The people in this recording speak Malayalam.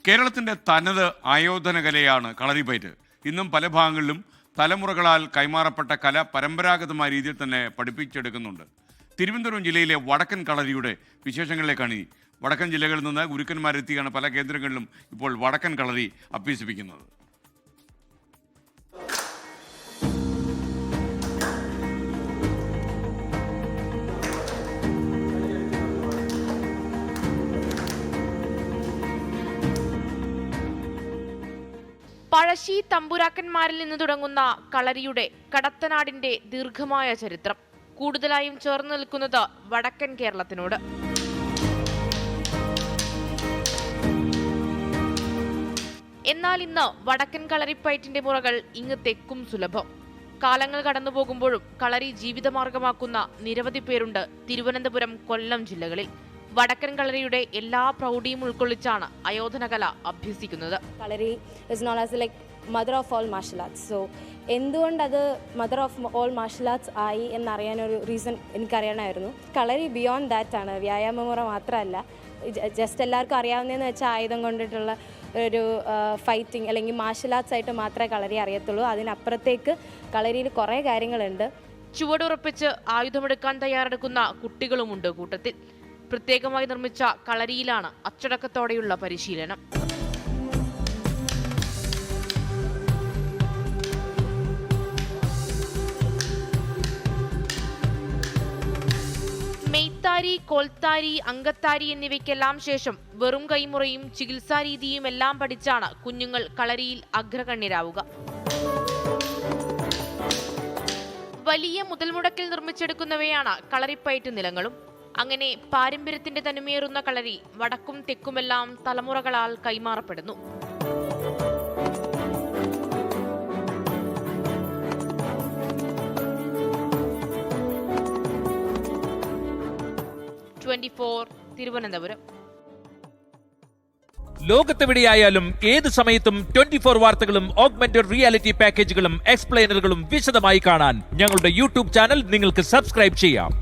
കേരളത്തിന്റെ തനത് ആയോധന കലയാണ് കളരിപ്പയറ്റ്. ഇന്നും പല ഭാഗങ്ങളിലും തലമുറകളാൽ കൈമാറപ്പെട്ട കല പരമ്പരാഗതമായ രീതിയിൽ തന്നെ പഠിപ്പിച്ചെടുക്കുന്നുണ്ട്. തിരുവനന്തപുരം ജില്ലയിലെ വടക്കൻ കളരിയുടെ വിശേഷങ്ങളിലേക്കാണ് ഈ വടക്കൻ ജില്ലകളിൽ നിന്ന് ഗുരുക്കന്മാരെത്തിയാണ് പല കേന്ദ്രങ്ങളിലും ഇപ്പോൾ വടക്കൻ കളരി അഭ്യസിപ്പിക്കുന്നത്. പഴശ്ശി തമ്പുരാക്കന്മാരിൽ നിന്ന് തുടങ്ങുന്ന കളരിയുടെ കടത്തനാടിന്റെ ദീർഘമായ ചരിത്രം കൂടുതലായും ചേർന്ന് നിൽക്കുന്നത് വടക്കൻ കേരളത്തിനോട്. എന്നാൽ ഇന്ന് വടക്കൻ കളരിപ്പയറ്റിന്റെ മുറകൾ ഇങ്ങ് തെക്കും സുലഭം. കാലങ്ങൾ കടന്നുപോകുമ്പോഴും കളരി ജീവിതമാർഗമാക്കുന്ന നിരവധി പേരുണ്ട് തിരുവനന്തപുരം, കൊല്ലം ജില്ലകളിൽ. വടക്കൻ കളരിയുടെ എല്ലാ പ്രൗഢിയും ഉൾക്കൊള്ളിച്ചാണ് അയോധന കല അഭ്യസിക്കുന്നത്. Kalari is known as like mother of all martial arts. So എന്തുകൊണ്ട് അത് mother of all martial arts ആയി എന്നറിയാനൊരു റീസൺ എനിക്കറിയണമായിരുന്നു. കളരി ബിയോണ്ട് ദാറ്റ് ആണ്, വ്യായാമമുറ മാത്രമല്ല. ജസ്റ്റ് എല്ലാവർക്കും അറിയാവുന്നതെന്ന് വെച്ചാൽ ആയുധം കൊണ്ടിട്ടുള്ള ഒരു ഫൈറ്റിംഗ് അല്ലെങ്കിൽ മാർഷൽ ആർട്സ് ആയിട്ട് മാത്രമേ കളരി അറിയത്തുള്ളൂ. അതിനപ്പുറത്തേക്ക് കളരിയിൽ കുറേ കാര്യങ്ങളുണ്ട്. ചുവടുറപ്പിച്ച് ആയുധമെടുക്കാൻ തയ്യാറെടുക്കുന്ന കുട്ടികളുമുണ്ട് കൂട്ടത്തിൽ. പ്രത്യേകമായി നിർമ്മിച്ച കളരിയിലാണ് അച്ചടക്കത്തോടെയുള്ള പരിശീലനം. മെയ്ത്താരി, കോൽത്താരി, അങ്കത്താരി എന്നിവയ്ക്കെല്ലാം ശേഷം വെറും കൈമുറയും ചികിത്സാരീതിയും എല്ലാം പഠിച്ചാണ് കുഞ്ഞുങ്ങൾ കളരിയിൽ അഗ്രഗണ്യരാവുക. വലിയ മുതൽമുടക്കിൽ നിർമ്മിച്ചെടുക്കുന്നവയാണ് കളരിപ്പയറ്റ് നിലങ്ങളും. അങ്ങനെ പാരമ്പര്യത്തിന്റെ തനിമേറുന്ന കളരി വടക്കും തെക്കുമെല്ലാം തലമുറകളാൽ കൈമാറപ്പെടുന്നു. തിരുവനന്തപുരം. ലോകത്തെവിടെയായാലും ഏത് സമയത്തും 24 വാർത്തകളും ഓഗ്മെന്റഡ് റിയാലിറ്റി പാക്കേജുകളും എക്സ്പ്ലെയിനറുകളും വിശദമായി കാണാൻ ഞങ്ങളുടെ യൂട്യൂബ് ചാനൽ നിങ്ങൾക്ക് സബ്സ്ക്രൈബ് ചെയ്യാം.